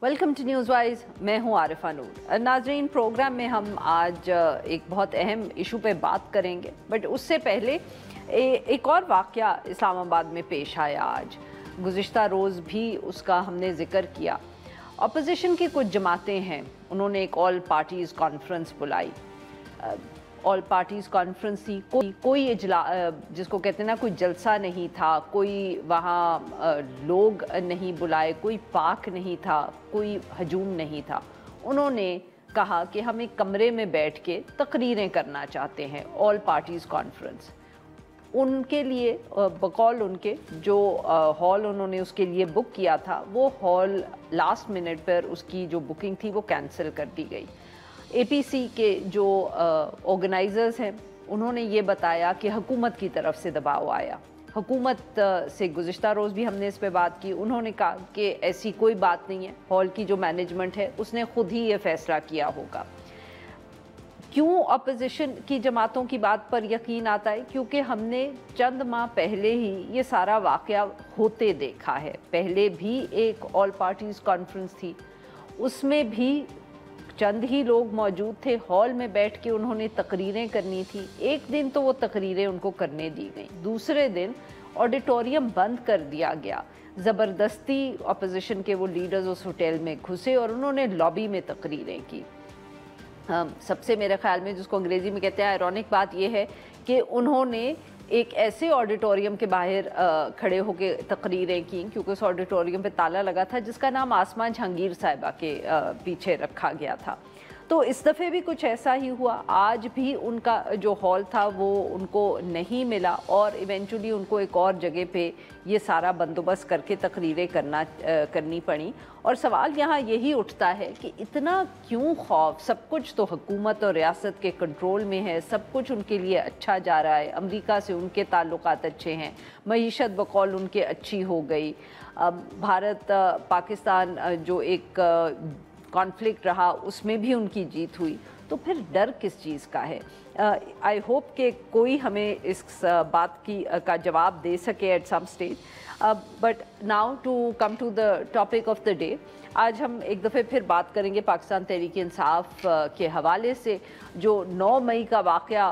Welcome to news wise. मैं हूं आरिफा नूर। नाजरीन, प्रोग्राम में हम आज एक बहुत अहम इशू पे बात करेंगे, बट उससे पहले एक और वाक़या इस्लामाबाद में पेश आया आज। गुज़िश्ता रोज़ भी उसका हमने ज़िक्र किया। अपोजिशन की कुछ जमातें हैं, उन्होंने एक ऑल पार्टीज़ कॉन्फ्रेंस बुलाई। ऑल पार्टीज़ कॉन्फ्रेंस थी, कोई इजला जिसको कहते हैं ना, कोई जलसा नहीं था, कोई वहाँ लोग नहीं बुलाए, कोई पाक नहीं था, कोई हजूम नहीं था। उन्होंने कहा कि हम एक कमरे में बैठ के तकरीरें करना चाहते हैं, ऑल पार्टीज़ कॉन्फ्रेंस। उनके लिए बकौल उनके जो हॉल उन्होंने उसके लिए बुक किया था, वो हॉल लास्ट मिनट पर उसकी जो बुकिंग थी वो कैंसिल कर दी गई। APC के जो ऑर्गेनाइज़र्स हैं, उन्होंने ये बताया कि हुकूमत की तरफ से दबाव आया। हुकूमत से गुज़िश्ता रोज़ भी हमने इस पे बात की। उन्होंने कहा कि ऐसी कोई बात नहीं है, हॉल की जो मैनेजमेंट है उसने ख़ुद ही ये फ़ैसला किया होगा। क्यों अपोजिशन की जमातों की बात पर यकीन आता है? क्योंकि हमने चंद माह पहले ही ये सारा वाक़या होते देखा है। पहले भी एक ऑल पार्टीज़ कॉन्फ्रेंस थी, उसमें भी चंद ही लोग मौजूद थे, हॉल में बैठ के उन्होंने तकरीरें करनी थी। एक दिन तो वो तकरीरें उनको करने दी गई, दूसरे दिन ऑडिटोरियम बंद कर दिया गया। ज़बरदस्ती अपोजिशन के वो लीडर्स उस होटल में घुसे और उन्होंने लॉबी में तकरीरें की। सबसे मेरे ख्याल में, जिसको अंग्रेज़ी में कहते हैं आयरॉनिक बात यह है कि उन्होंने एक ऐसे ऑडिटोरियम के बाहर खड़े होकर तकरीरें की, क्योंकि उस ऑडिटोरियम पे ताला लगा था जिसका नाम आसमा जहांगीर साहिबा के पीछे रखा गया था। तो इस दफ़े भी कुछ ऐसा ही हुआ। आज भी उनका जो हॉल था वो उनको नहीं मिला और इवेंचुअली उनको एक और जगह पे ये सारा बंदोबस्त करके तकरीरें करनी पड़ी। और सवाल यहाँ यही उठता है कि इतना क्यों खौफ? सब कुछ तो हुकूमत और रियासत के कंट्रोल में है, सब कुछ उनके लिए अच्छा जा रहा है, अमेरिका से उनके ताल्लुकात अच्छे हैं, मईशत बकौल उनके अच्छी हो गई। भारत पाकिस्तान जो एक कॉन्फ्लिक्ट रहा उसमें भी उनकी जीत हुई, तो फिर डर किस चीज़ का है? आई होप कि कोई हमें इस बात का जवाब दे सके at some stage. But now to come to the topic of the day. आज हम एक दफ़े फिर बात करेंगे पाकिस्तान तहरीक इंसाफ के हवाले से। जो 9 मई का वाक़या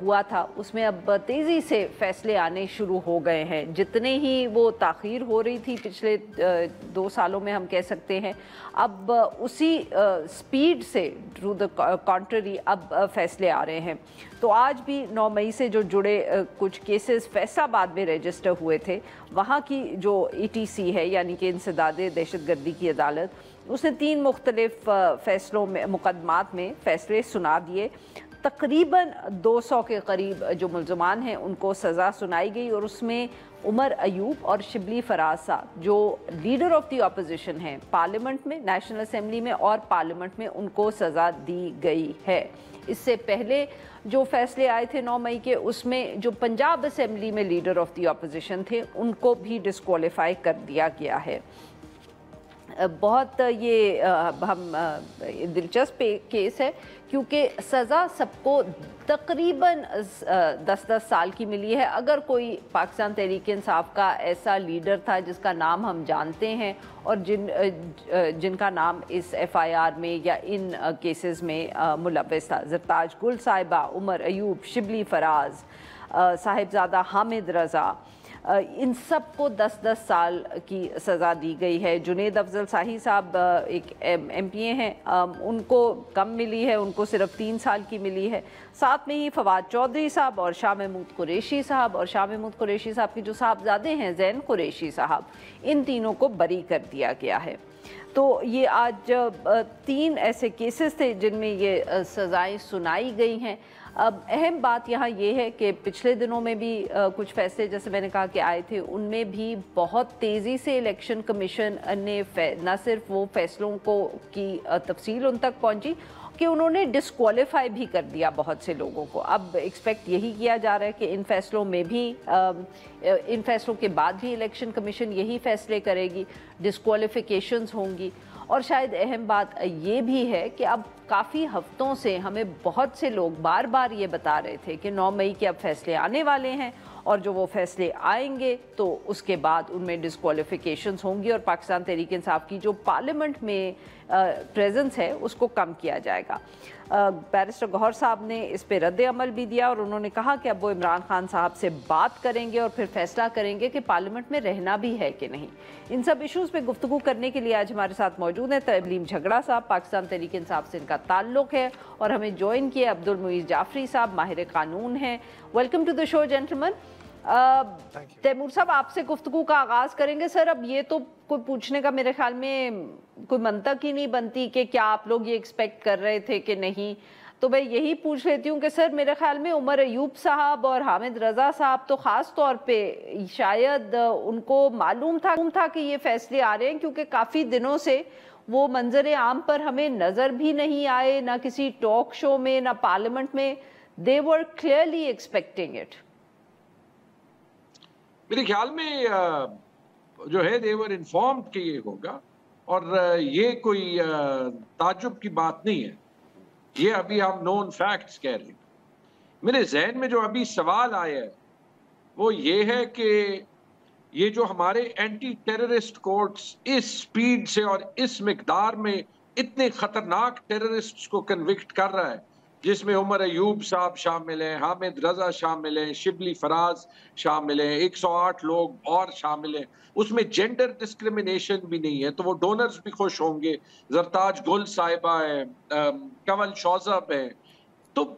हुआ था, उसमें अब तेज़ी से फ़ैसले आने शुरू हो गए हैं। जितने ही वो ताख़ीर हो रही थी पिछले 2 सालों में, हम कह सकते हैं, अब उसी स्पीड से टू द कॉन्ट्ररी अब फ़ैसले आ रहे हैं। तो आज भी 9 मई से जो जुड़े कुछ केसेस फैसलाबाद में रजिस्टर हुए थे, वहाँ की जो ETC है, यानी कि इंसदादे दहशतगर्दी की अदालत, उसने 3 मुख्तलिफ फ़ैसलों में, मुकदमात में फ़ैसले सुना दिए। तकरीबन 200 के करीब जो मुल्ज़मान हैं उनको सज़ा सुनाई गई और उसमें उमर अयूब और शिबली फराज साहब, जो लीडर ऑफ द अपोजिशन हैं, पार्लियामेंट में, नेशनल असेंबली में और पार्लियामेंट में, उनको सज़ा दी गई है। इससे पहले जो फैसले आए थे 9 मई के, उसमें जो पंजाब असेंबली में लीडर ऑफ द अपोजिशन थे उनको भी डिस्क्वालीफाई कर दिया गया है। बहुत ये हम दिलचस्प केस है, क्योंकि सज़ा सबको तकरीबन 10-10 साल की मिली है। अगर कोई पाकिस्तान तहरीक इंसाफ का ऐसा लीडर था जिसका नाम हम जानते हैं और जिनका नाम इस FIR में या इन केसेस में मुलव्वस था, ज़रताज गुल साहिबा, उमर अयूब, शिबली फराज, साहिबजादा हामिद रज़ा, इन सब को 10-10 साल की सज़ा दी गई है। जुनेद अफजल शाही साहब एक MPA हैं, उनको कम मिली है, उनको सिर्फ 3 साल की मिली है। साथ में ही फवाद चौधरी साहब और शाह महमूद कुरैशी साहब, और शाह महमूद कुरैशी साहब की जो साहबजादे हैं ज़ैन कुरैशी साहब, इन तीनों को बरी कर दिया गया है। तो ये आज 3 ऐसे केसेस थे जिनमें ये सज़ाएँ सुनाई गई हैं। अब अहम बात यहाँ ये है कि पिछले दिनों में भी कुछ फैसले, जैसे मैंने कहा कि आए थे, उनमें भी बहुत तेज़ी से इलेक्शन कमीशन ने न सिर्फ वो फैसलों को की तफसील उन तक पहुँची कि उन्होंने डिस्क्वालीफाई भी कर दिया बहुत से लोगों को। अब एक्सपेक्ट यही किया जा रहा है कि इन फैसलों में भी इन फैसलों के बाद भी इलेक्शन कमीशन यही फैसले करेगी, डिस्क्वालिफिकेशंस होंगी। और शायद अहम बात ये भी है कि अब काफ़ी हफ्तों से हमें बहुत से लोग बार बार ये बता रहे थे कि 9 मई के अब फैसले आने वाले हैं اور جو وہ فیصلے آئیں گے تو اس کے بعد ان میں ڈسکوالیفیکیشنز ہوں گی اور پاکستان تحریک انصاف کی جو پارلیمنٹ میں پریزنس ہے اس کو کم کیا جائے گا۔ بیرسٹر گوہر صاحب نے اس پہ رد عمل بھی دیا اور انہوں نے کہا کہ اب وہ عمران خان صاحب سے بات کریں گے اور پھر فیصلہ کریں گے کہ پارلیمنٹ میں رہنا بھی ہے کہ نہیں۔ ان سب ایشوز پہ گفتگو کرنے کے لیے آج ہمارے ساتھ موجود ہیں تسلیم جھگڑا صاحب، پاکستان تحریک انصاف سے ان کا تعلق ہے، اور ہمیں جوائن کیے عبدالمعیز جعفری صاحب، ماہر قانون ہیں۔ Welcome to the show gentleman. Taimur sahab آپ سے گفتگو کا آغاز کریں گے۔ سر اب یہ تو کوئی پوچھنے کا میرے خیال میں کوئی منطق ہی نہیں بنتی کہ کیا آپ لوگ یہ ایکسپیکٹ کر رہے تھے کہ نہیں، تو میں یہی پوچھ لیتی ہوں کہ سر میرے خیال میں عمر ایوب صاحب اور حامد رضا صاحب تو خاص طور پہ شاید ان کو معلوم تھا کہ یہ فیصلے آ رہے ہیں، کیونکہ کافی دنوں سے وہ منظر عام پر ہمیں نظر بھی نہیں آئے، نہ کسی ٹاک شو میں نہ پارلیمنٹ میں۔ they were clearly expecting it۔ میرے خیال میں جو ہے they were informed کہ یہ ہوگا، اور یہ کوئی تعجب کی بات نہیں ہے، یہ ابھی ہم نون فیکٹس کہہ رہے ہیں۔ میرے ذہن میں جو ابھی سوال آیا ہے وہ یہ ہے کہ یہ جو ہمارے اینٹی ٹیررسٹ کورٹس اس سپیڈ سے اور اس مقدار میں اتنے خطرناک ٹیررسٹ کو کنوکٹ کر رہا ہے، جس میں عمر ایوب صاحب شامل ہیں، حامد رضا شامل ہیں، شبلی فراز شامل ہیں، 108 لوگ اور شامل ہیں، اس میں جینڈر ڈسکریمنیشن بھی نہیں ہے، تو وہ ڈونرز بھی خوش ہوں گے، زرتاج گل صاحبہ ہیں، کنول شوذب ہیں۔ تو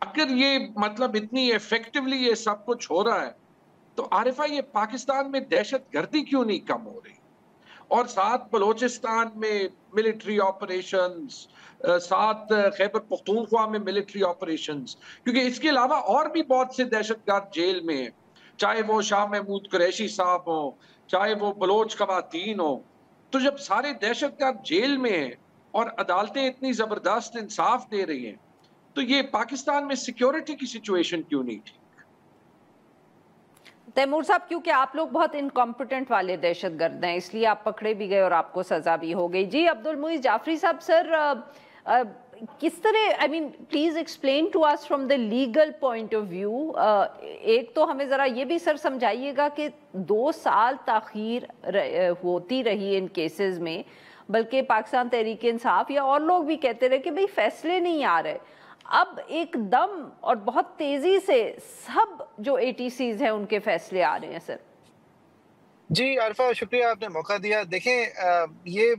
اگر یہ مطلب اتنی ایفیکٹولی یہ سب کچھ ہو رہا ہے تو عارفہ یہ پاکستان میں دہشت گردی کیوں نہیں کم ہو رہی؟ اور ساتھ بلوچستان میں ملٹری آپریشنز، ساتھ خیبر پختونخوا میں ملٹری آپریشنز، کیونکہ اس کے علاوہ اور بھی بہت سے دہشت گرد جیل میں ہیں، چاہے وہ شاہ محمود قریشی صاحب ہوں، چاہے وہ بلوچ خواتین ہوں۔ تو جب سارے دہشت گرد جیل میں ہیں اور عدالتیں اتنی زبردست انصاف دے رہی ہیں تو یہ پاکستان میں سیکیورٹی کی سچویشن کیوں نہیں تھی؟ تیمور صاحب کیونکہ آپ لوگ بہت انکمپیٹنٹ والے دہشت گرد ہیں، اس لیے آپ پکڑے بھی گئے اور آپ کو سزا بھی ہو گئی۔ جی عبدالمعیز جعفری صاحب، سر کس طرح please explain to us from the legal point of view. ایک تو ہمیں ذرا یہ بھی سر سمجھائیے گا کہ 2 سال تاخیر ہوتی رہی ان کیسز میں، بلکہ پاکستان تحریک انصاف یا اور لوگ بھی کہتے رہے کہ بھئی فیصلے نہیں آ رہے، اب ایک دم اور بہت تیزی سے سب جو ATCs ہیں ان کے فیصلے آ رہے ہیں سر۔ جی عارفہ، شکریہ آپ نے موقع دیا۔ دیکھیں یہ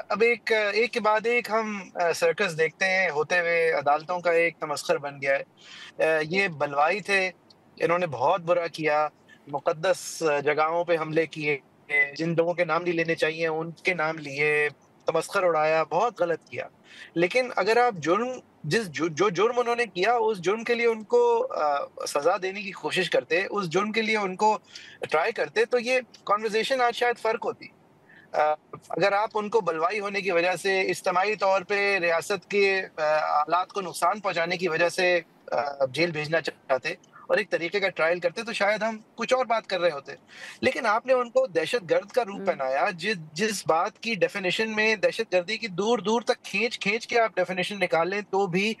اب ایک کے بعد ایک ہم سرکس دیکھتے ہیں ہوتے ہوئے، عدالتوں کا ایک تمسخر بن گیا ہے۔ یہ بلوائی تھے، انہوں نے بہت برا کیا، مقدس جگہوں پہ حملے کیے، جن لوگوں کے نام نہیں لینے چاہیے ان کے نام لیے، تمسخر اڑایا، بہت غلط کیا۔ لیکن اگر آپ جو جرم انہوں نے کیا اس جرم کے لیے ان کو سزا دینے کی کوشش کرتے، اس جرم کے لیے ان کو ٹرائی کرتے، تو یہ کانورزیشن آج شاید فرق ہوتی۔ اگر آپ ان کو بلوائی ہونے کی وجہ سے، اجتماعی طور پہ ریاست کے حالات کو نقصان پہنچانے کی وجہ سے جیل بھیجنا چاہتے اور ایک طریقے کا ٹرائل کرتے تو شاید ہم کچھ اور بات کر رہے ہوتے، لیکن آپ نے ان کو دہشت گرد کا روپ پہنایا، جس بات کی ڈیفینیشن میں دہشت گردی کی دور دور تک کھینچ کے آپ ڈیفینیشن نکالیں تو بھی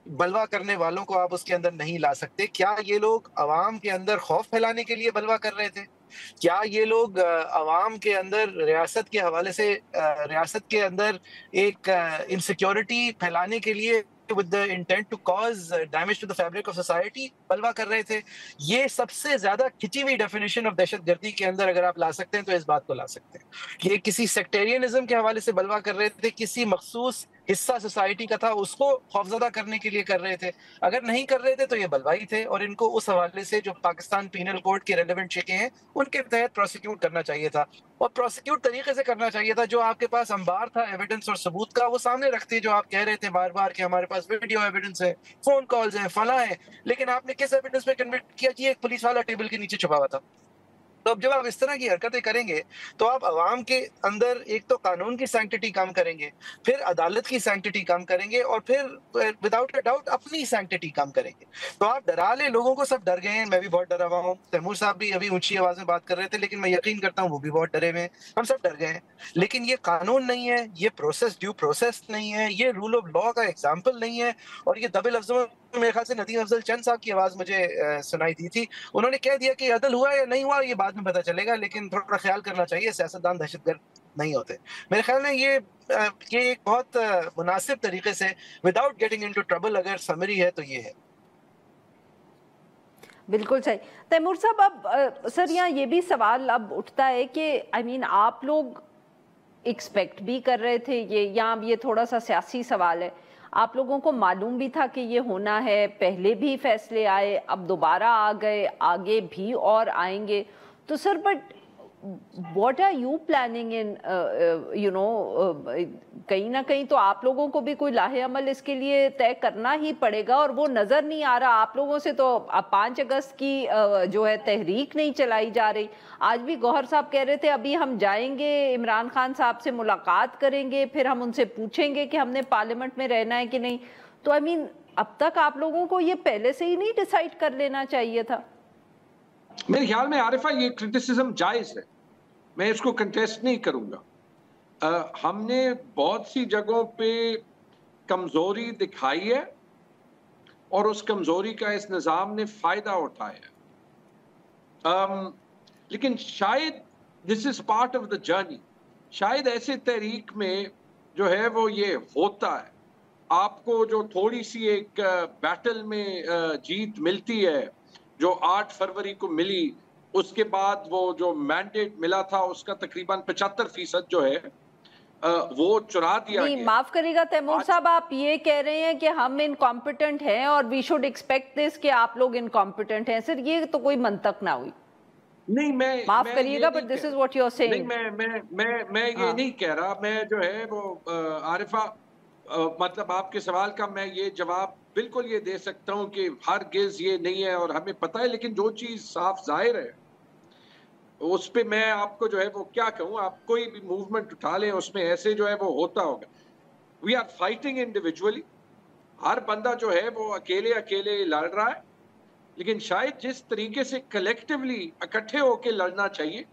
بلوا کرنے والوں کو آپ اس کے اندر نہیں لا سکتے۔ کیا یہ لوگ عوام کے اندر خوف پھیلانے کے لیے بلوا کر رہے تھے؟ کیا یہ لوگ عوام کے اندر ریاست کے حوالے سے ریاست کے اندر ایک انسیکیورٹی پھیلانے کے لیے with the intent to cause damage to the fabric of society بلوا کر رہے تھے؟ یہ سب سے زیادہ کھچی ہوئی ڈیفینیشن آف دہشت گردی کے اندر اگر آپ لا سکتے ہیں تو اس بات کو لا سکتے ہیں۔ یہ کسی سیکٹیرینزم کے حوالے سے بلوا کر رہے تھے، کسی مخصوص حصہ سوسائٹی کا تھا اس کو خوفزدہ کرنے کے لیے کر رہے تھے۔ اگر نہیں کر رہے تھے تو یہ بلوائی تھے، اور ان کو اس حوالے سے جو پاکستان پینل کوڈ کے ریلیونٹ شکیں ہیں ان کے تحت پروسیکیوٹ کرنا چاہیے تھا، اور پروسیکیوٹ طریقے سے کرنا چاہیے تھا جو آپ کے پاس انبار تھا ایویڈنس اور ثبوت کا، وہ سامنے رکھتے جو آپ کہہ رہے تھے بار بار کہ ہمارے پاس ویڈیو ایویڈنس ہے، فون کالز ہیں، فلاں ہیں، لیکن آپ نے کس ایویڈنس پہ کنوکٹ کیا؟ کہ ایک پولیس والا ٹیبل کے نیچے چھپا ہوا تھا۔ तो अब जब आप इस तरह की हरकतें करेंगे तो आप अवाम के अंदर एक तो कानून की सैंक्टिटी कम करेंगे, फिर अदालत की सैंक्टिटी कम करेंगे और फिर विदाउट अ डाउट अपनी सैंक्टिटी कम करेंगे। तो आप डरा ले लोगों को, सब डर गए हैं, मैं भी बहुत डरा हुआ हूँ, तैमूर साहब भी अभी ऊंची आवाज में बात कर रहे थे, लेकिन मैं यकीन करता हूँ वो भी बहुत डरे हुए हैं, हम सब डर गए हैं। लेकिन ये कानून नहीं है, ये प्रोसेस ड्यू प्रोसेस नहीं है, ये रूल ऑफ लॉ का एग्जाम्पल नहीं है। और ये दबे लफ्जों में मेरे ख्याल से नदीम अफजल चंद साहब की आवाज मुझे सुनाई दी थी, उन्होंने कह दिया कि अदल हुआ या नहीं हुआ ये बाद में पता चलेगा, लेकिन थोड़ा ख्याल करना चाहिए, सियासतदान दहशतगर्द नहीं होते। मेरे ख्याल में ये एक बहुत मुनासिब तरीके से विदाउट गेटिंग इनटू ट्रबल अगर समरी है तो ये है। बिल्कुल सही। तैमूर साहब, अब सर यहाँ ये भी सवाल अब उठता है कि आप लोग एक्सपेक्ट भी कर रहे थे ये थोड़ा सा सियासी सवाल है, आप लोगों को मालूम भी था कि ये होना है, पहले भी फैसले आए, अब दोबारा आ गए, आगे भी और आएंगे, तो sir but what are you planning in कहीं ना कहीं तो आप लोगों को भी कोई लाहे अमल इसके लिए तय करना ही पड़ेगा, और वो नजर नहीं आ रहा आप लोगों से। तो 5 अगस्त की जो है तहरीक नहीं चलाई जा रही। आज भी गौहर साहब कह रहे थे अभी हम जाएंगे इमरान खान साहब से मुलाकात करेंगे, फिर हम उनसे पूछेंगे कि हमने पार्लियामेंट में रहना है कि नहीं। तो अब तक आप लोगों को ये पहले से ही नहीं डिसाइड कर लेना चाहिए था? मेरे ख्याल में आरिफा ये क्रिटिसिज्म जायज है, मैं इसको कंटेस्ट नहीं करूंगा। हमने बहुत सी जगहों पे कमजोरी दिखाई है और उस कमजोरी का इस निज़ाम ने फायदा उठाया। लेकिन शायद this is part of the journey. शायद ऐसे तहरीक में जो है वो ये होता है, आपको जो थोड़ी सी एक बैटल में जीत मिलती है जो 8 फरवरी को मिली, उसके बाद वो जो मैंडेट मिला था उसका तकरीबन 75% जो है वो चुरा दिया गया। माफ करिएगा तैमूर साहब, आप ये कह रहे हैं कि हम इनकॉम्पिटेंट हैं और वी शुड एक्सपेक्ट दिस कि आप लोग इनकॉम्पिटेंट हैं। सर ये तो कोई मंतक ना हुई। नहीं, मैं माफ करिएगा but this is what you are saying. नहीं, मैं ये नहीं कह रहा। मैं जो है वो आरिफा मतलब आपके सवाल का मैं ये जवाब बिल्कुल ये दे सकता हूं कि हरगिज़ ये नहीं है और हमें पता है, लेकिन जो चीज़ साफ जाहिर है उस पे मैं आपको जो है वो क्या कहूँ, आप कोई भी मूवमेंट उठा लें उसमें ऐसे जो है वो होता होगा। वी आर फाइटिंग इंडिविजुअली, हर बंदा जो है वो अकेले अकेले लड़ रहा है, लेकिन शायद जिस तरीके से कलेक्टिवली इकट्ठे होकर लड़ना चाहिए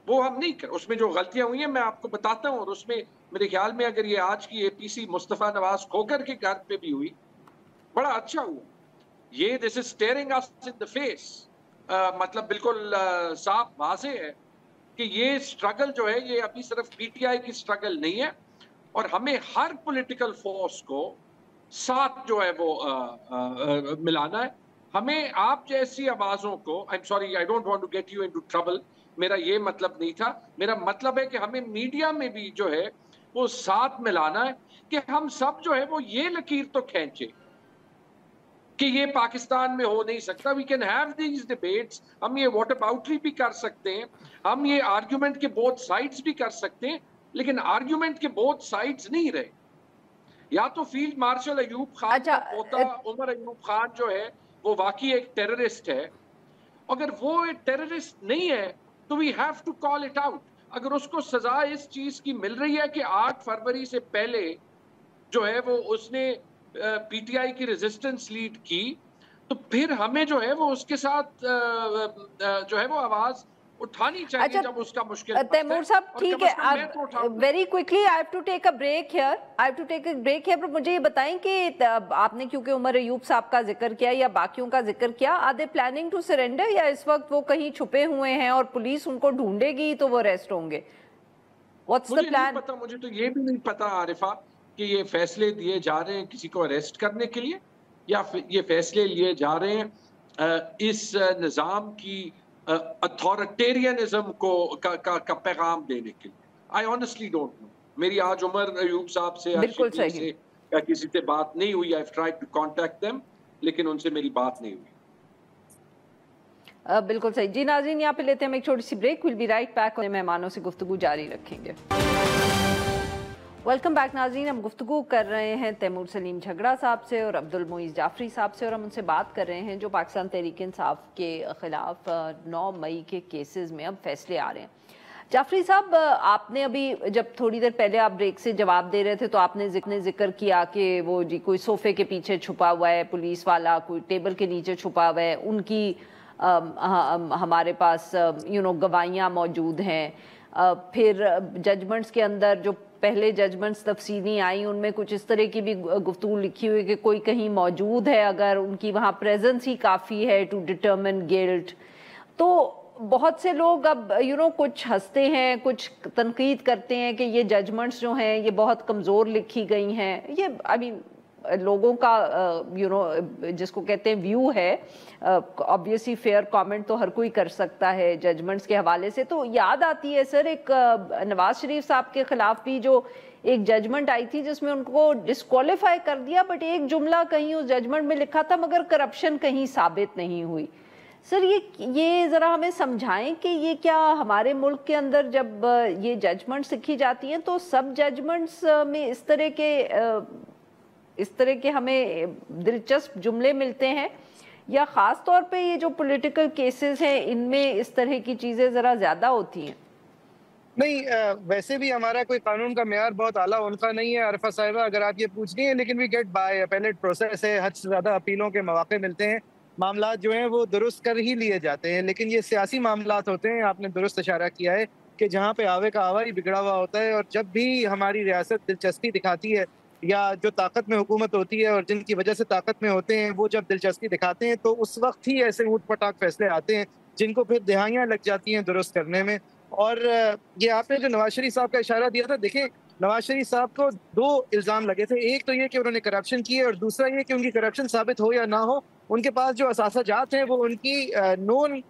वो हम नहीं कर। उसमें जो गलतियां हुई हैं मैं आपको बताता हूँ, और उसमें मेरे ख्याल में अगर ये आज की APC मुस्तफ़ा नवाज खोकर के घर पे भी हुई, बड़ा अच्छा हुआ। ये this is steering us in the face, मतलब बिल्कुल साफ वाज़े है कि ये स्ट्रगल जो है ये अभी सिर्फ PTI की स्ट्रगल नहीं है, और हमें हर पॉलिटिकल फोर्स को साथ जो है वो मिलाना है। हमें आप जैसी आवाज़ों को, I am sorry, I don't want to get you into trouble, मेरा ये मतलब नहीं था। मेरा मतलब है कि हमें मीडिया में भी जो है वो साथ मिलाना है कि हम सब जो है वो ये लकीर तो खींचे कि ये पाकिस्तान में हो नहीं सकता। We can have these debates, हम ये व्हाट अबाउटरी भी कर सकते हैं, हम ये आर्ग्यूमेंट के बोथ साइड्स भी कर सकते हैं, लेकिन आर्ग्यूमेंट के बोथ साइड्स नहीं रहे। या तो फील्ड मार्शल अयूब खान का पोता उमर अयूब खान जो है वो वाकई एक टेररिस्ट है, अगर वो एक टेररिस्ट नहीं है तो we have to call it out. अगर उसको सजा इस चीज की मिल रही है कि 8 फरवरी से पहले जो है वो उसने PTI की रेजिस्टेंस लीड की, तो फिर हमें जो है वो उसके साथ जो है वो आवाज उठानी चाहिए जब उसका मुश्किल। तैमूर साहब ठीक है, very quickly I have to take a break here, पर मुझे ये बताएं कि आपने क्योंकि उमर अयूब साहब का जिक्र किया या बाकियों का जिक्र किया, are they planning to surrender या इस वक्त वो कहीं छुपे हुए हैं और पुलिस उनको ढूंढेगी तो वो अरेस्ट होंगे? What's the plan? मुझे तो ये भी नहीं पता आरिफा कि ये फैसले दिए जा रहे हैं किसी को अरेस्ट करने के लिए, या ये फैसले लिए जा रहे हैं इस निज़ाम की अथॉरिटेरियनिज्म को का पैगाम देने के लिए। I honestly don't know. मेरी आज उमर अयूब साहब से या किसी से बात नहीं हुई। I have tried to contact them, लेकिन उनसे मेरी बात नहीं हुई। बिल्कुल सही जी। नाज़रीन यहाँ पे लेते हैं हम एक छोटी सी break, will be right back. मेहमानों से गुफ्तगू जारी रखेंगे। वेलकम बैक नाज़रीन। हम गुफ्तगू कर रहे हैं तैमूर सलीम झगड़ा साहब से और अब्दुल मोइज़ जाफरी साहब से, और हम उनसे बात कर रहे हैं जो पाकिस्तान तहरीक इंसाफ के ख़िलाफ़ 9 मई के केसेस में अब फैसले आ रहे हैं। जाफरी साहब, आपने अभी जब थोड़ी देर पहले आप ब्रेक से जवाब दे रहे थे तो आपने जिक्र किया कि वो जी कोई सोफ़े के पीछे छुपा हुआ है पुलिस वाला, कोई टेबल के नीचे छुपा हुआ है, उनकी हमारे पास गवाहियाँ मौजूद हैं। फिर जजमेंट्स के अंदर जो पहले जजमेंट्स तफसीली आई उनमें कुछ इस तरह की भी गुफ्तगू लिखी हुई कि कोई कहीं मौजूद है अगर उनकी वहाँ प्रेजेंस ही काफ़ी है टू डिटरमिन गिल्ट। तो बहुत से लोग अब कुछ हंसते हैं, कुछ तनकीद करते हैं कि ये जजमेंट्स जो हैं ये बहुत कमज़ोर लिखी गई हैं। ये अभी लोगों का जिसको कहते हैं व्यू है, ऑब्वियसली फेयर कमेंट तो हर कोई कर सकता है जजमेंट्स के हवाले से। तो याद आती है सर एक नवाज शरीफ साहब के खिलाफ भी जो एक जजमेंट आई थी जिसमें उनको डिस्क्वालीफाई कर दिया, बट एक जुमला कहीं उस जजमेंट में लिखा था मगर करप्शन कहीं साबित नहीं हुई। सर ये ज़रा हमें समझाएं कि ये क्या हमारे मुल्क के अंदर जब ये जजमेंट्स लिखी जाती हैं तो सब जजमेंट्स में इस तरह के हमें दिलचस्प जुमले मिलते हैं, या ख़ास तौर पे ये जो पॉलिटिकल केसेस हैं इनमें इस तरह की चीज़ें ज़रा ज़्यादा होती हैं? नहीं, वैसे भी हमारा कोई कानून का मेयार बहुत आला उनका नहीं है आरिफा साहिबा, अगर आप ये पूछ रही हैं, लेकिन we get by appellate process है, हद से ज़्यादा अपीलों के मौके मिलते हैं, मामला जो हैं वो दुरुस्त कर ही लिए जाते हैं। लेकिन ये सियासी मामलात होते हैं, आपने दुरुस्त इशारा किया है कि जहाँ पे आवे का आवा ही बिगड़ा हुआ होता है, और जब भी हमारी रियासत दिलचस्पी दिखाती है या जो ताकत में हुकूमत होती है और जिनकी वजह से ताकत में होते हैं वो जब दिलचस्पी दिखाते हैं तो उस वक्त ही ऐसे ऊट पटाख फैसले आते हैं जिनको फिर दिहाइयाँ लग जाती हैं दुरुस्त करने में। और ये आपने जो नवाज शरीफ साहब का इशारा दिया था, देखें नवाज शरीफ साहब को 2 इल्ज़ाम लगे थे, एक तो ये कि उन्होंने करप्शन की है और दूसरा ये कि उनकी करप्शन साबित हो या ना हो उनके पास जो असासाजात हैं वो उनकी नोन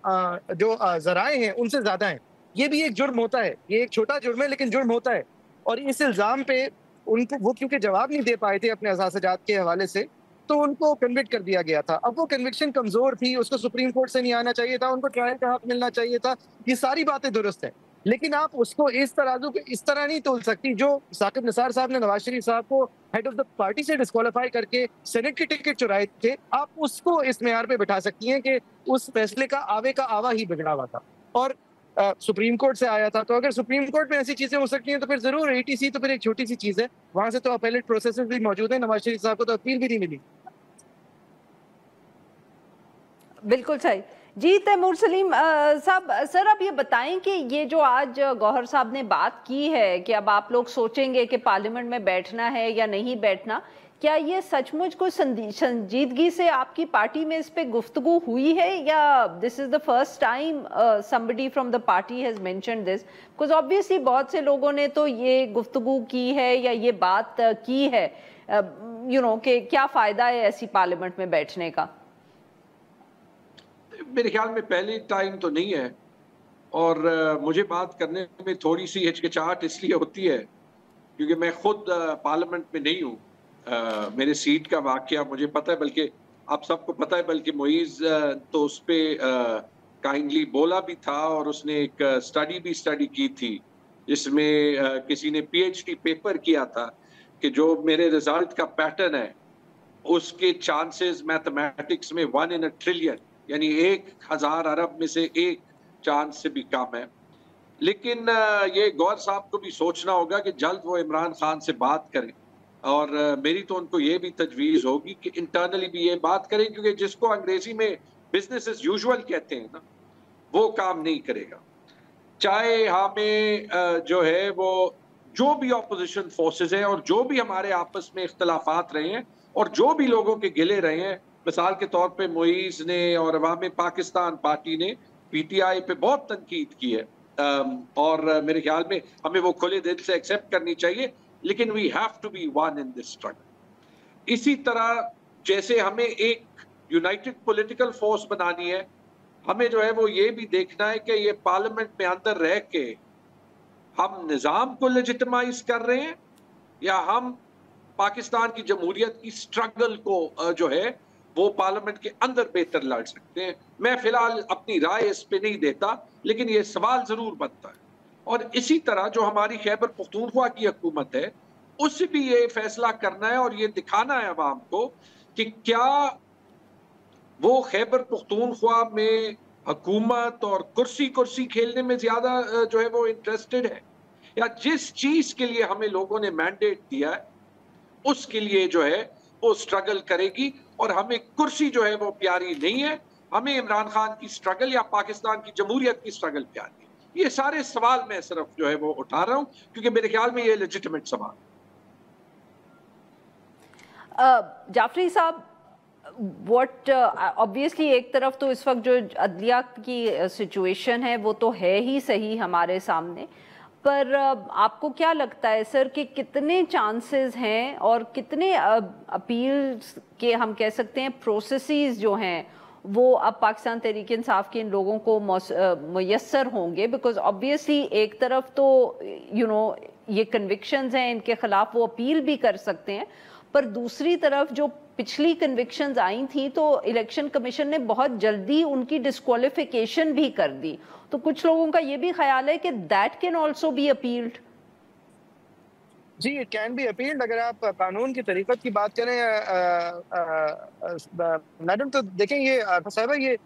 जो ज़राए हैं उनसे ज़्यादा हैं। ये भी एक जुर्म होता है, ये एक छोटा जुर्म है लेकिन जुर्म होता है। और इस इल्ज़ाम पे उनको वो क्योंकि जवाब नहीं दे पाए थे अपने असासाजात के हवाले से, तो उनको कन्विक्ट कर दिया गया था। अब वो कन्विक्शन कमज़ोर थी, उसको सुप्रीम कोर्ट से नहीं आना चाहिए था, उनको ट्रायल का हक मिलना चाहिए था, ये सारी बातें दुरुस्त हैं। लेकिन आप उसको इस तराजू पे इस तरह नहीं तोल सकती जो साकिब निसार साहब ने नवाज शरीफ साहब को हेड ऑफ द पार्टी से डिस्क्वालीफाई करके सेनेट की टिकट चुराए थे, आप उसको इस मेयार पे बिठा सकती हैं कि उस फैसले का आवे का आवा ही बिगड़ा हुआ था और सुप्रीम कोर्ट से आया था। तो अगर सुप्रीम कोर्ट में ऐसी चीजें हो सकती हैं तो फिर जरूर एटीसी तो फिर एक छोटी सी चीज है, वहां से तो अपेलेट प्रोसेसेस भी मौजूद है, नवाज शरीफ साहब को तो अपील भी नहीं मिली। बिल्कुल सही जी। तैमूर सलीम साहब, सर अब ये बताएं कि ये जो आज गौहर साहब ने बात की है कि अब आप लोग सोचेंगे कि पार्लियामेंट में बैठना है या नहीं बैठना, क्या ये सचमुच कोई संजीदगी से आपकी पार्टी में इस पे गुफ्तगू हुई है या this is the first time somebody from the party has mentioned this? Because obviously बहुत से लोगों ने तो ये गुफ्तगू की है या ये बात की है कि क्या फ़ायदा है ऐसी पार्लियामेंट में बैठने का। मेरे ख्याल में पहले टाइम तो नहीं है, और मुझे बात करने में थोड़ी सी हिचकिचाहट इसलिए होती है क्योंकि मैं खुद पार्लियामेंट में नहीं हूँ। मेरे सीट का वाकया मुझे पता है, बल्कि आप सबको पता है, बल्कि मोइज़ तो उस पर काइंडली बोला भी था और उसने एक स्टडी की थी जिसमें किसी ने PhD पेपर किया था कि जो मेरे रिजल्ट का पैटर्न है उसके चांसेस मैथमेटिक्स में 1 in a trillion, यानी 1000 अरब में से एक चांस से भी कम है। लेकिन ये गौर साहब को भी सोचना होगा कि जल्द वो इमरान खान से बात करें, और मेरी तो उनको ये भी तजवीज़ होगी कि इंटरनली भी ये बात करें, क्योंकि जिसको अंग्रेजी में बिजनेस एज यूजुअल कहते हैं ना, वो काम नहीं करेगा। चाहे हमें जो है वो जो भी अपोजिशन फोर्सेस हैं और जो भी हमारे आपस में इख्तलाफात रहे हैं और जो भी लोगों के गिले रहे हैं, मिसाल के तौर पे मोइज़ ने और अवाम पाकिस्तान पार्टी ने PTI पे बहुत तनकीद की है, और मेरे ख्याल में हमें वो खुले दिल से एक्सेप्ट करनी चाहिए, लेकिन we have to be one in this struggle. इसी तरह जैसे हमें एक यूनाइटेड पॉलिटिकल फोर्स बनानी है, हमें जो है वो ये भी देखना है कि ये पार्लियामेंट में अंदर रह के हम निज़ाम को लेजिटिमाइज कर रहे हैं या हम पाकिस्तान की जमहूरियत की स्ट्रगल को जो है वो पार्लियामेंट के अंदर बेहतर लड़ सकते हैं। मैं फिलहाल अपनी राय इस पे नहीं देता, लेकिन ये सवाल जरूर बनता है। और इसी तरह जो हमारी खैबर पख्तूनख्वा की हुकूमत है उससे भी ये फैसला करना है और ये दिखाना है अवाम को कि क्या वो खैबर पख्तूनख्वा में हुकूमत और कुर्सी खेलने में ज्यादा जो है वो इंटरेस्टेड है, या जिस चीज के लिए हमें लोगों ने मैंडेट दिया है उसके लिए जो है वो स्ट्रगल करेगी। और हमें कुर्सी जो है वो प्यारी नहीं है, हमें इमरान खान की स्ट्रगल या पाकिस्तान की जमहूरियत की स्ट्रगल प्यारी है। ये सारे सवाल मैं सिर्फ जो है वो उठा रहा हूं क्योंकि मेरे ख्याल में ये लेजिटिमेट सवाल। जाफरी साहब, व्हाट ऑब्वियसली एक तरफ तो इस वक्त जो अदलिया की सिचुएशन है वो तो है ही सही हमारे सामने, पर आपको क्या लगता है सर कि कितने चांसेस हैं और कितने अपील के हम कह सकते हैं प्रोसेसेस जो हैं वो अब पाकिस्तान तहरीक इंसाफ के इन लोगों को मुयस्सर होंगे? बिकॉज ऑब्वियसली एक तरफ तो ये कन्विक्शंस हैं, इनके खिलाफ वो अपील भी कर सकते हैं, पर दूसरी तरफ जो पिछली कन्विक्शंस आई थी तो इलेक्शन कमीशन ने बहुत जल्दी उनकी डिस्क्वालिफिकेशन भी कर दी, तो कुछ लोगों का ये भी ख्याल है कि that can also be appealed. जी, इट कैन बी अपील्ड। अगर आप कानून की तरीक़त की बात करें मैडम, तो देखें ये साहिबा, ये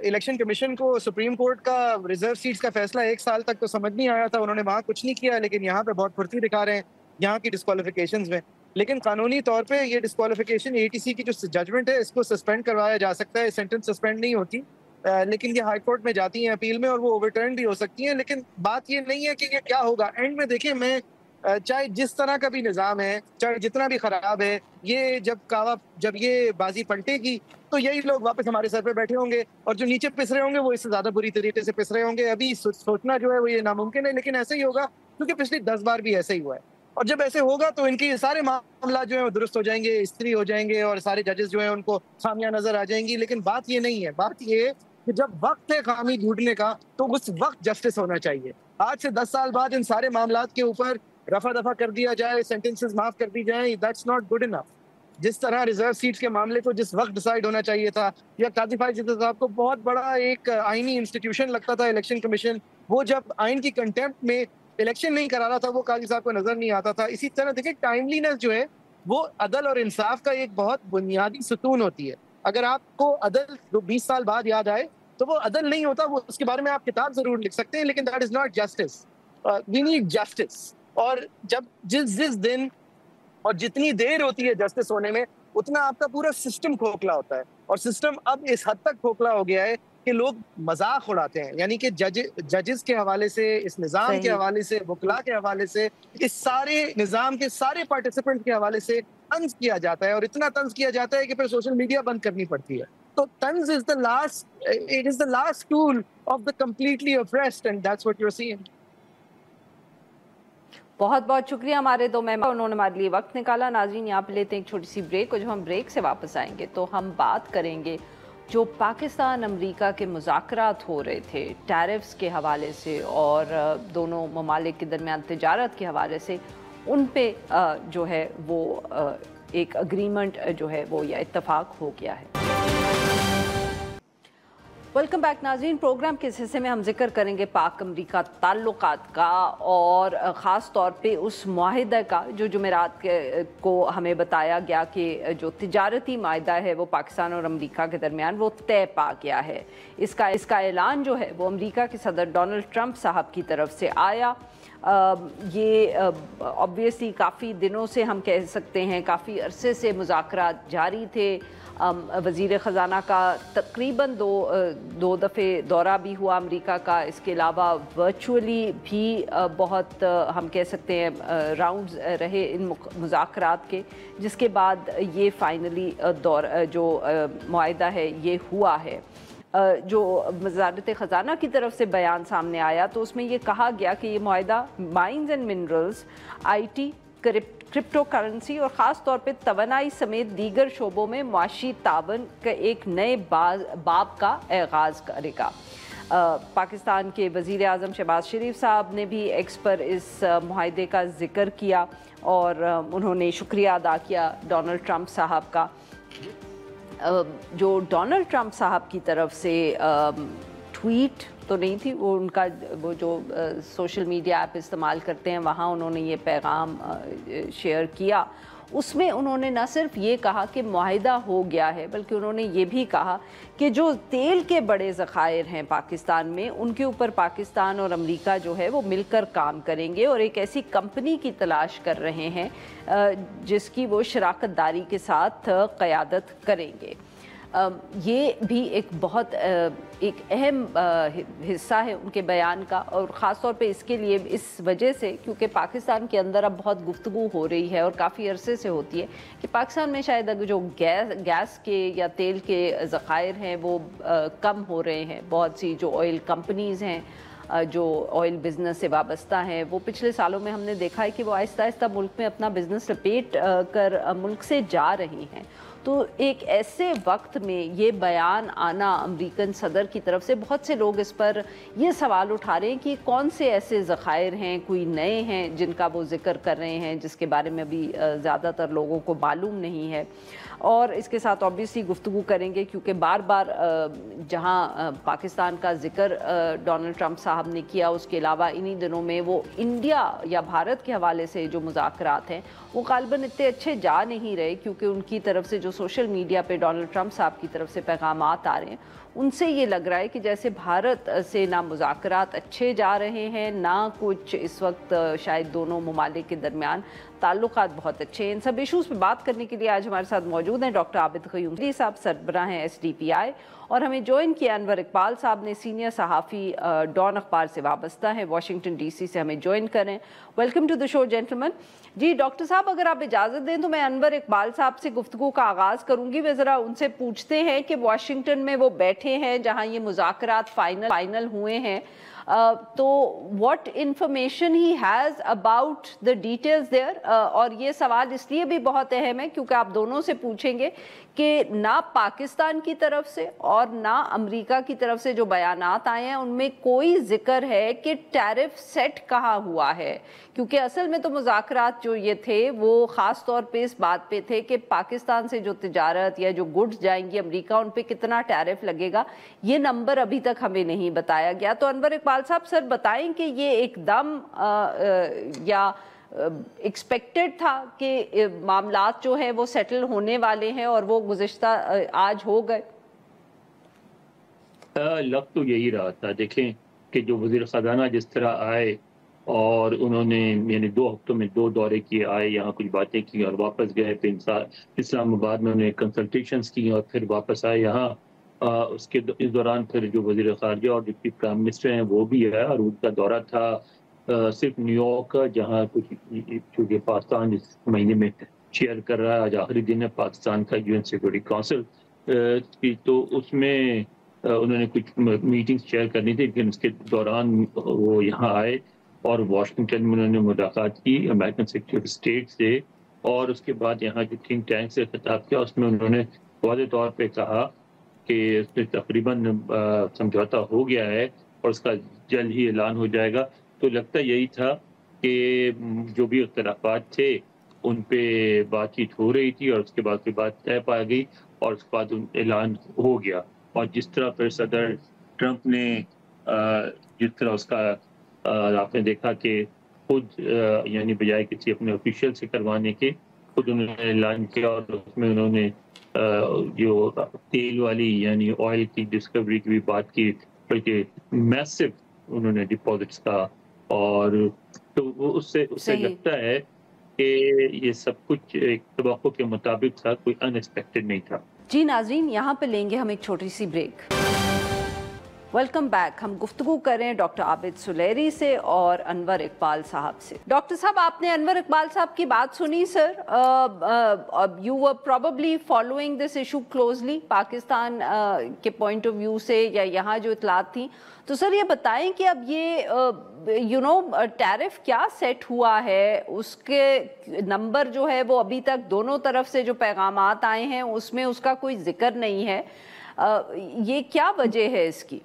इलेक्शन कमीशन को सुप्रीम कोर्ट का रिजर्व सीट्स का फैसला 1 साल तक तो समझ नहीं आया था, उन्होंने वहाँ कुछ नहीं किया, लेकिन यहाँ पे बहुत फुर्ती दिखा रहे हैं यहाँ की डिस्क्वालिफिकेशंस में। लेकिन कानूनी तौर पे ये डिस्क्वालिफिकेशन एटीसी की जो जजमेंट है इसको सस्पेंड करवाया जा सकता है, सेंटेंस सस्पेंड नहीं होती, लेकिन ये हाई कोर्ट में जाती हैं अपील में और वो ओवरटर्न भी हो सकती हैं। लेकिन बात ये नहीं है कि ये क्या होगा एंड में। देखिए, मैं चाहे जिस तरह का भी निज़ाम है, चाहे जितना भी ख़राब है, ये जब ये बाजी पलटेगी तो यही लोग वापस हमारे सर पे बैठे होंगे और जो नीचे पिस रहे होंगे वो इससे ज़्यादा बुरी तरीके से पिस रहे होंगे। अभी सोचना जो है वो ये नामुमकिन है, लेकिन ऐसे ही होगा क्योंकि पिछली 10 बार भी ऐसे ही हुआ है। और जब ऐसे होगा तो इनके सारे मामला जो है वो दुरुस्त हो जाएंगे, इस्त्री हो जाएंगे और सारे जजेस जो है उनको खामियां नजर आ जाएंगी। लेकिन बात ये नहीं है, बात ये है कि जब वक्त है खामी ढूंढने का तो उस वक्त जस्टिस होना चाहिए। आज से 10 साल बाद इन सारे मामला के ऊपर रफा दफा कर दिया जाए, सेंटेंसेस माफ कर दी जाए, दैट्स नॉट गुड इनफ। जिस तरह रिजर्व सीट्स के मामले को जिस वक्त डिसाइड होना चाहिए था, या काजी फाइज साहब को बहुत बड़ा एक आईनी इंस्टीट्यूशन लगता था इलेक्शन कमीशन, वो जब आइन की कंटेम्प्ट में इलेक्शन नहीं करा रहा था वो काजी साहब को नजर नहीं आता था। इसी तरह देखिए, टाइमलीनेस जो है वो अदल और इंसाफ का एक बहुत बुनियादी सुतून होती है। अगर आपको अदल 20 साल बाद याद आए तो वो अदल नहीं होता, वो उसके बारे में आप किताब जरूर लिख सकते हैं, लेकिन that is not justice. We need justice. और जब जिस दिन और जितनी देर होती है जस्टिस होने में, उतना आपका पूरा सिस्टम खोखला होता है। और सिस्टम अब इस हद तक खोखला हो गया है कि लोग मजाक उड़ाते हैं, यानी कि जजेस के हवाले से, इस निज़ाम के हवाले से, वकला के हवाले से, इस सारे निज़ाम के सारे पार्टिसिपेंट के हवाले से तंज किया जाता है। और इतना तंज किया जाता है कि फिर सोशल मीडिया बंद करनी पड़ती है। तो तंज is the last tool of the completely oppressed, and that's what you are seeing. बहुत बहुत शुक्रिया हमारे दो मेहमान, उन्होंने हमारे लिए वक्त निकाला। नाज़रीन, यहाँ पे लेते हैं एक छोटी सी ब्रेक, और जब हम ब्रेक से वापस आएंगे तो हम बात करेंगे जो पाकिस्तान अमेरिका के मुज़ाकरात हो रहे थे टैरिफ्स के हवाले से और दोनों ममालिक के दरमियान तिजारत के हवाले से, उन पे जो है वो एक अग्रीमेंट जो है वो या इत्तफाक हो गया है। वेलकम बैक नाज़रीन। प्रोग्राम के इस हिस्से में हम जिक्र करेंगे पाक अमरीका ताल्लुकात का, और ख़ास तौर पे उस मुआहिदा का जो जुमेरात को हमें बताया गया कि जो तिजारती माहिदा है वो पाकिस्तान और अमरीका के दरमियान वो तय पा गया है। इसका ऐलान जो है वो अमरीका के सदर डोनाल्ड ट्रंप साहब की तरफ से आया। ये ऑब्वियसली काफ़ी दिनों से हम कह सकते हैं, काफ़ी अरसे से मुज़ाकरात जारी थे। वज़ीर ख़जाना का तकरीबन दो दफ़े दौरा भी हुआ अमेरिका का। इसके अलावा वर्चुअली भी बहुत हम कह सकते हैं राउंड्स रहे इन मुज़ाकरात के, जिसके बाद ये फाइनली जो मुआहिदा है ये हुआ है। जो वज़ारत ख़जाना की तरफ से बयान सामने आया तो उसमें ये कहा गया कि ये मुआहिदा mines and minerals, IT, crypto currency और ख़ास तौर पे तवानाई समेत दीगर शोबों में मुआशी तावन का एक नए बाब का आगाज़ करेगा। पाकिस्तान के वज़ीर आज़म शहबाज शरीफ साहब ने भी एक्स पर इस मुआहिदे का जिक्र किया और उन्होंने शुक्रिया अदा किया डोनाल्ड ट्रंप साहब का। जो डोनाल्ड ट्रंप साहब की तरफ से ट्वीट तो नहीं थी, वो उनका वो जो सोशल मीडिया ऐप इस्तेमाल करते हैं वहाँ उन्होंने ये पैगाम शेयर किया। उसमें उन्होंने न सिर्फ ये कहा कि मुआहिदा हो गया है, बल्कि उन्होंने ये भी कहा कि जो तेल के बड़े ज़खायर हैं पाकिस्तान में, उनके ऊपर पाकिस्तान और अमेरिका जो है वो मिलकर काम करेंगे और एक ऐसी कंपनी की तलाश कर रहे हैं जिसकी वो शराकत दारी के साथ क़यादत करेंगे। ये भी एक बहुत एक अहम हिस्सा है उनके बयान का, और ख़ास तौर पे इसके लिए इस वजह से क्योंकि पाकिस्तान के अंदर अब बहुत गुफ्तगू हो रही है और काफ़ी अरसे से होती है कि पाकिस्तान में शायद अगर जो गैस के या तेल के ज़खायर हैं वो कम हो रहे हैं। बहुत सी जो ऑयल कंपनीज़ हैं जो ऑयल बिज़नेस से वाबस्ता हैं, वो पिछले सालों में हमने देखा है कि वो आहिस्ता आहिस्ता मुल्क में अपना बिज़नेस लपेट कर मुल्क से जा रही हैं। तो एक ऐसे वक्त में ये बयान आना अमेरिकन सदर की तरफ से, बहुत से लोग इस पर ये सवाल उठा रहे हैं कि कौन से ऐसे ज़खायर हैं, कोई नए हैं जिनका वो जिक्र कर रहे हैं जिसके बारे में अभी ज़्यादातर लोगों को मालूम नहीं है। और इसके साथ ऑब्वियसली गुफ्तगू करेंगे क्योंकि बार बार जहां पाकिस्तान का जिक्र डोनाल्ड ट्रंप साहब ने किया, उसके अलावा इन्हीं दिनों में वो इंडिया या भारत के हवाले से जो मुज़ाकरात हैं वो ग़ालिबन इतने अच्छे जा नहीं रहे, क्योंकि उनकी तरफ से जो सोशल मीडिया पे डोनाल्ड ट्रंप साहब की तरफ से पैगामात आ रहे हैं उनसे ये लग रहा है कि जैसे भारत से ना मुज़ाकरात अच्छे जा रहे हैं, ना कुछ इस वक्त शायद दोनों ममालिक के दरमियान ताल्लुकात बहुत अच्छे हैं। इन सब इशूज़ पे बात करने के लिए आज हमारे साथ मौजूद हैं डॉक्टर आबिद क़य्यूम साहब, सरबराह हैं SDPI, और हमें ज्वाइन किया अनवर इकबाल साहब ने, सीनियर सहाफ़ी डॉन अखबार से वाबस्ता हैं, वाशिंगटन DC से हमें ज्वाइन करें। Welcome to the show gentleman. जी डॉक्टर साहब, अगर आप इजाज़त दें तो मैं अनवर इकबाल साहब से गुफ्तगू का आगाज़ करूँगी। वे ज़रा उनसे पूछते हैं कि वाशिंगटन में वो बैठे हैं जहाँ ये मुज़ाकरात फाइनल हुए हैं, तो what information he has about the details there. और ये सवाल इसलिए भी बहुत अहम है क्योंकि आप दोनों से पूछेंगे कि ना पाकिस्तान की तरफ से और ना अमेरिका की तरफ से जो बयानात आए हैं उनमें कोई जिक्र है कि टैरिफ सेट कहाँ हुआ है, क्योंकि असल में तो मुज़ाकरात जो ये थे वो ख़ास तौर पे इस बात पे थे कि पाकिस्तान से जो तिजारत या जो गुड्स जाएंगी अमेरिका, उन पे कितना टैरिफ लगेगा, ये नंबर अभी तक हमें नहीं बताया गया। तो अनवर इकबाल साहब सर बताएं कि ये एकदम या एक्सपेक्टेड था कि मामलात जो है वो सेटल होने वाले हैं और वो गुज़िश्ता आज हो गए? लग तो यही रहा था। देखें कि जो वज़ीर ख़ज़ाना जिस तरह आए और उन्होंने यानी 2 हफ्तों में 2 दौरे किए, आए यहाँ कुछ बातें की और वापस गए, फिर इस्लामाबाद में उन्होंने कंसल्टेशंस की और फिर वापस आए यहाँ। उसके इस दौरान फिर जो वज़ीर ख़ारजा और डिप्टी प्राइम मिनिस्टर हैं वो भी है, और उनका दौरा था सिर्फ न्यूयॉर्क का, जहाँ कुछ चूँकि पाकिस्तान इस महीने में चेयर कर रहा है, आज आखिरी दिन है पाकिस्तान का UN सिक्योरिटी काउंसिल की, तो उसमें उन्होंने कुछ मीटिंग्स चेयर करनी थी, लेकिन उसके दौरान वो यहाँ आए और वाशिंगटन में उन्होंने मुलाकात की अमेरिकन सेक्रेटरी ऑफ स्टेट से, और उसके बाद यहाँ जो थिंक टैंक से खिताब किया उसमें उन्होंने वाज़े तौर पे कहा कि उसमें तकरीबन समझौता हो गया है और उसका जल्द ही ऐलान हो जाएगा। तो लगता यही था कि जो भी इख्तिलाफात थे उन पे बातचीत हो रही थी और उसके बाद की बात तय पा गई और उसके बाद ऐलान हो गया। और जिस तरह फिर सदर ट्रंप ने जिस तरह उसका आपने देखा कि खुद यानी बजाय किसी अपने ऑफिशियल से करवाने के खुद उन्होंने ऐलान किया, और उसमें उन्होंने जो तेल वाली यानी ऑयल की डिस्कवरी की भी बात की, बल्कि मैसिव उन्होंने डिपॉजिट्स का, और तो वो उससे लगता है कि ये सब कुछ एक तवक्को के मुताबिक था, कोई अनएक्सपेक्टेड नहीं था। जी नाज़रीन, यहाँ पे लेंगे हम एक छोटी सी ब्रेक। Welcome back. हम गुफ्तगू कर रहे हैं डॉक्टर आबिद सुलेरी से और अनवर इकबाल साहब से। डॉक्टर साहब, आपने अनवर इकबाल साहब की बात सुनी sir, you were probably following this issue closely Pakistan के पॉइंट ऑफ व्यू से, या यहाँ जो इतलात थी, तो सर ये बताएं कि अब ये टैरिफ क्या सेट हुआ है, उसके नंबर जो है वो अभी तक दोनों तरफ से जो पैगामात आए हैं उसमें उसका कोई जिक्र नहीं है, ये क्या वजह है इसकी?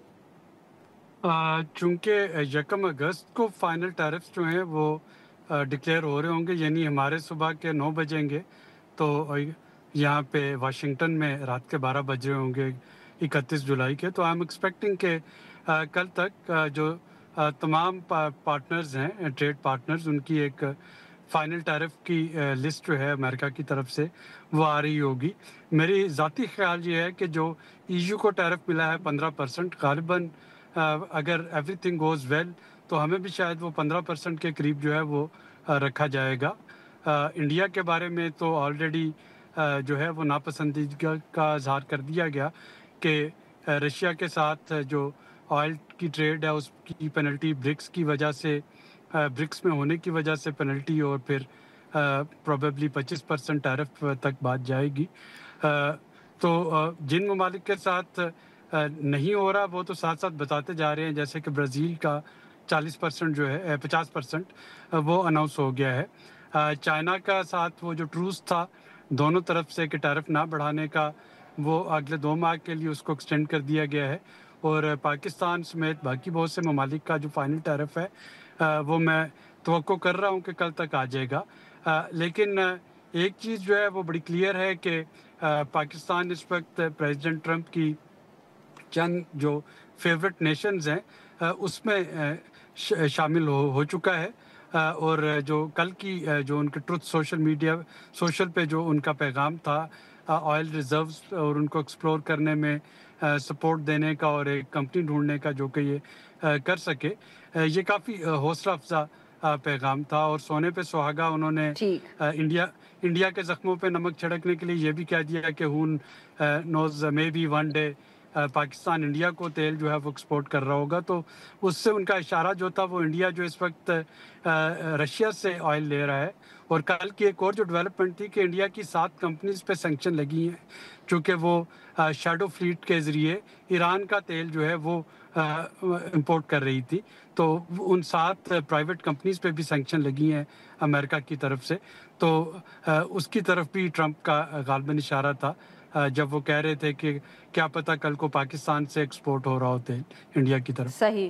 चूँकि 1 अगस्त को फाइनल टैरिफ्स जो हैं वो डिक्लेयर हो रहे होंगे, यानी हमारे सुबह के 9 बजेंगे, तो यहाँ पे वाशिंगटन में रात के 12 बज रहे होंगे 31 जुलाई के। तो आई एम एक्सपेक्टिंग के کل تک جو تمام پارٹنرز ہیں ٹریڈ پارٹنرز ان کی ایک فائنل ٹیرف کی لسٹ جو ہے امریکہ کی طرف سے وہ آ رہی ہوگی. میری ذاتی خیال یہ ہے کہ جو ایو کو ٹیرف ملا ہے 15%، غالباً اگر ایوری تھنگ گوز ویل تو ہمیں بھی شاید وہ 15% کے قریب جو ہے وہ رکھا جائے گا. انڈیا کے بارے میں تو آلریڈی جو ہے وہ ناپسندیدگی کا اظہار کر دیا گیا کہ رشیا کے ساتھ جو آئل کی ٹریڈ ہے اس کی پینلٹی برکس کی وجہ سے، برکس میں ہونے کی وجہ سے پینلٹی، اور پھر پروبیبلی 25% ٹیرف تک بات جائے گی. تو جن ممالک کے ساتھ نہیں ہو رہا وہ تو ساتھ ساتھ بتاتے جا رہے ہیں، جیسے کہ برازیل کا 40% جو ہے 50% وہ اناؤنس ہو گیا ہے. چائنا کا ساتھ وہ جو ٹروس تھا دونوں طرف سے کہ ٹیرف نہ بڑھانے کا، وہ اگلے 2 ماہ کے لیے اس کو ایکسٹینڈ کر دیا گیا ہے. اور پاکستان سمیت باقی بہت سے ممالک کا جو فائنل ٹیرف ہے وہ میں توقع کر رہا ہوں کہ کل تک آ جائے گا. لیکن ایک چیز جو ہے وہ بڑی کلیئر ہے کہ پاکستان اس وقت پریزیڈنٹ ٹرمپ کی چند جو فیورٹ نیشنز ہیں اس میں شامل ہو چکا ہے. اور جو کل کی جو ان کے ٹروتھ سوشل پہ جو ان کا پیغام تھا آئل ریزروز اور ان کو ایکسپلور کرنے میں سپورٹ دینے کا اور ایک کمپنی ڈھونڈنے کا جو کہ یہ کر سکے، یہ کافی حوصلہ افزا پیغام تھا. اور سونے پہ سہاگا انہوں نے انڈیا کے زخموں پہ نمک چھڑکنے کے لیے یہ بھی کہہ دیا کہ who knows may be one day Pakistan India کو تیل جو ہے وہ ایکسپورٹ کر رہا ہوگا. تو اس سے ان کا اشارہ جو تھا وہ انڈیا جو اس وقت رشیا سے آئل لے رہا ہے. اور کل کی ایک اور جو ڈیولپمنٹ تھی کہ انڈیا کی 7 کمپنیز پہ سینکشن لگی ہیں چونکہ وہ شیڈو فلیٹ کے ذریعے ایران کا تیل جو ہے وہ امپورٹ کر رہی تھی. تو ان 7 پرائیویٹ کمپنیز پہ بھی سینکشن لگی ہیں امریکہ کی طرف سے. تو اس کی طرف بھی ٹرمپ کا غالباً اشارہ تھا جب وہ کہہ رہے تھے کہ کیا پتہ کل کو پاکستان سے ایکسپورٹ ہو رہا ہو تیل انڈیا کی طرف. صحیح.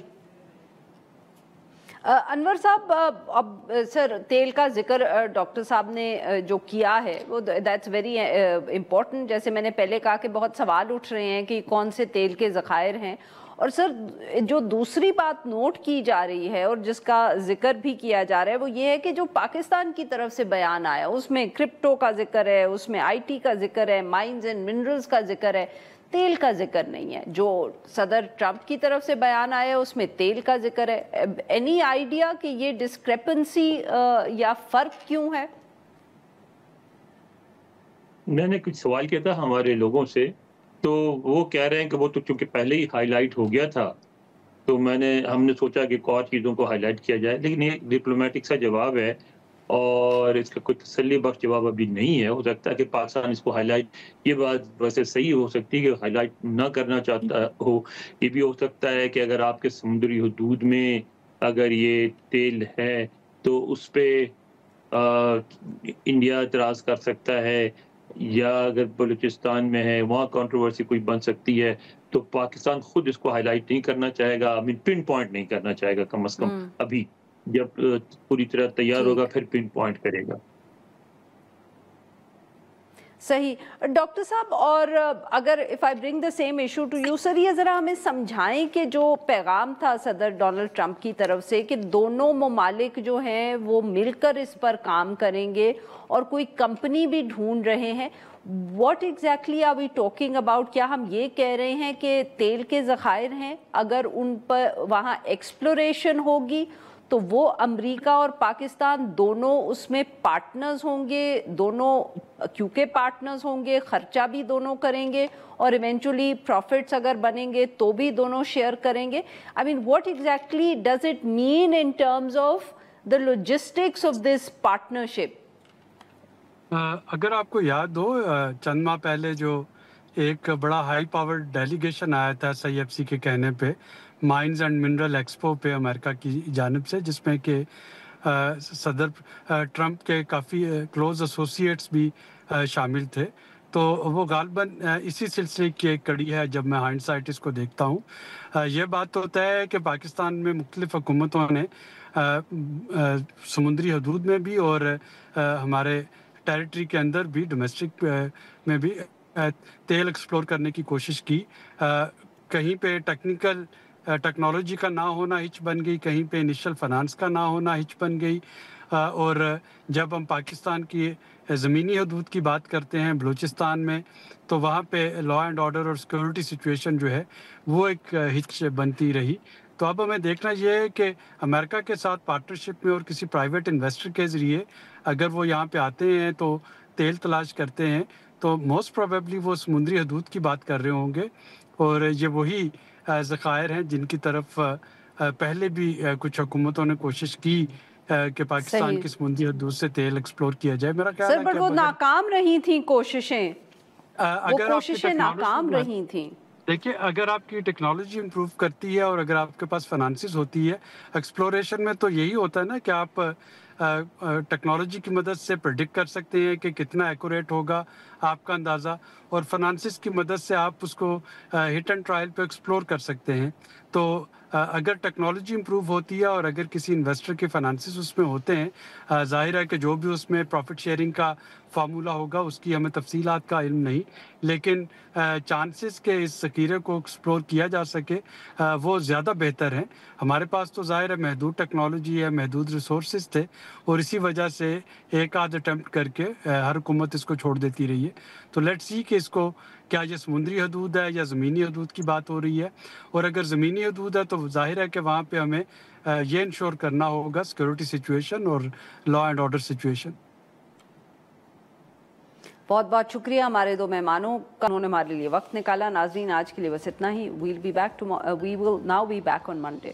انور صاحب، اب سر تیل کا ذکر ڈاکٹر صاحب نے جو کیا ہے وہ دیٹس ویری امپورٹنٹ. جیسے میں نے پہلے کہا کہ بہت سوال اٹھ رہے ہیں کہ کون سے تیل کے ذخائر ہیں. اور سر جو دوسری بات نوٹ کی جا رہی ہے اور جس کا ذکر بھی کیا جا رہا ہے وہ یہ ہے کہ جو پاکستان کی طرف سے بیان آیا اس میں کرپٹو کا ذکر ہے، اس میں آئی ٹی کا ذکر ہے، مائنز اینڈ منرلز کا ذکر ہے، تیل کا ذکر نہیں ہے. جو صدر ٹرمپ کی طرف سے بیان آیا اس میں تیل کا ذکر ہے. اینی آئیڈیا کہ یہ ڈسکریپنسی یا فرق کیوں ہے؟ میں نے کچھ سوال کیا تھا ہمارے لوگوں سے تو وہ کہہ رہے ہیں کہ وہ تو چونکہ پہلے ہی ہائی لائٹ ہو گیا تھا تو ہم نے سوچا کہ اور چیزوں کو ہائی لائٹ کیا جائے. لیکن یہ ڈپلومیٹک سا جواب ہے اور اس کا کوئی تسلی بخش جواب ابھی نہیں ہے. ہو سکتا ہے کہ پاکستان اس کو ہائی لائٹ، یہ بات ویسے صحیح ہو سکتی ہے کہ ہائی لائٹ نہ کرنا چاہتا ہو. یہ بھی ہو سکتا ہے کہ اگر آپ کے سمندری حدود میں اگر یہ تیل ہے تو اس پہ انڈیا اعتراض کر سکتا ہے، یا اگر بلوچستان میں ہے وہاں کنٹروورسی کوئی بن سکتی ہے تو پاکستان خود اس کو ہائی لائٹ نہیں کرنا چاہے گا، پن پوائنٹ نہیں کرنا چاہے گا کم از کم. ابھی جب پوری طرح تیار ہوگا پھر پن پوائنٹ کرے گا. صحیح. ڈاکٹر صاحب، اور اگر if I bring the same issue to you sir، یہ ذرا ہمیں سمجھائیں کہ جو پیغام تھا صدر ڈونلڈ ٹرمپ کی طرف سے کہ دونوں ممالک جو ہیں وہ مل کر اس پر کام کریں گے اور کوئی کمپنی بھی ڈھونڈ رہے ہیں، what exactly are we talking about؟ کیا ہم یہ کہہ رہے ہیں کہ تیل کے ذخائر ہیں، اگر ان پر وہاں ایکسپلوریشن ہوگی تو وہ امریکہ اور پاکستان دونوں اس میں پارٹنرز ہوں گے، دونوں کیونکہ پارٹنرز ہوں گے خرچہ بھی دونوں کریں گے اور ایونچولی پروفٹس اگر بنیں گے تو بھی دونوں شیئر کریں گے. I mean what exactly does it mean in terms of the logistics of this partnership؟ اگر آپ کو یاد ہو چند ماہ پہلے جو ایک بڑا ہائی پاور ڈیلیگیشن آیا تھا SIFC کے کہنے پہ مائنز اینڈ منرل ایکسپو پہ امریکہ کی جانب سے، جس میں کہ صدر ٹرمپ کے کافی کلوز ایسوسیٹس بھی شامل تھے، تو وہ غالباً اسی سلسلے کی ایک کڑی ہے. جب میں ہائنڈ سائٹ اس کو دیکھتا ہوں، یہ بات تو طے ہے کہ پاکستان میں مختلف حکومتوں نے سمندری حدود میں بھی اور ہمارے ٹیریٹری کے اندر بھی ڈومیسٹک میں بھی تیل ایکسپلور کرنے کی کوشش کی. کہیں پہ ٹیکنیکل टेक्नोलॉजी का ना होना हिच बन गई, कहीं पे इनिशियल फाइनेंस का ना होना हिच बन गई। और जब हम पाकिस्तान की ज़मीनी हदूद की बात करते हैं बलूचिस्तान में, तो वहाँ पे लॉ एंड ऑर्डर और सिक्योरिटी सिचुएशन जो है वो एक हिच बनती रही। तो अब हमें देखना ये है कि अमेरिका के साथ पार्टनरशिप में और किसी प्राइवेट इन्वेस्टर के ज़रिए अगर वो यहाँ पे आते हैं तो तेल तलाश करते हैं, तो मोस्ट प्रोबेबली वो समुद्री हदूद की बात कर रहे होंगे। और ये वही ज़खायर हैं जिनकी तरफ पहले भी कुछ हुकूमतों ने कोशिश की कि पाकिस्तान की समुद्री हदूद से तेल एक्सप्लोर किया जाए। मेरा ख्याल है कि वो नाकाम रही थी कोशिशें, अगर कोशिशें नाकाम रही थी। देखिए, अगर आपकी टेक्नोलॉजी इम्प्रूव करती है और अगर आपके पास फाइनेंसिस होती है, एक्सप्लोरेशन में तो यही होता है ना कि आप टेक्नोलॉजी की मदद से प्रेडिक्ट कर सकते हैं कि कितना एक्यूरेट होगा आपका अंदाज़ा, और फाइनेंसिस की मदद से आप उसको हिट एंड ट्रायल पे एक्सप्लोर कर सकते हैं। तो अगर टेक्नोलॉजी इम्प्रूव होती है और अगर किसी इन्वेस्टर के फाइनेंसिस उसमें होते हैं, ज़ाहिर है कि जो भी उसमें प्रॉफिट शेयरिंग का फार्मूला होगा उसकी हमें तफसीलात का इल्म नहीं, लेकिन चांसेस के इस ज़ख़ीरे को एक्सप्लोर किया जा सके वो ज़्यादा बेहतर हैं। हमारे पास तो ज़ाहिर है महदूद टेक्नोलॉजी है, महदूद रिसोर्सेज थे, और इसी वजह से एक आध अटैम्प्ट करके हर हुकूमत इसको छोड़ देती रही है। तो लेट्स सी कि इसको क्या ये समुद्री हदूद है या ज़मीनी हदूद की बात हो रही है, और अगर ज़मीनी हदूद है तो ज़ाहिर है कि वहाँ पे हमें ये इंश्योर करना होगा सिक्योरिटी सिचुएशन और लॉ एंड ऑर्डर सिचुएशन। बहुत बहुत शुक्रिया हमारे दो मेहमानों का, उन्होंने हमारे लिए वक्त निकाला। नाज़रीन, आज के लिए बस इतना ही। We will now be back on Monday.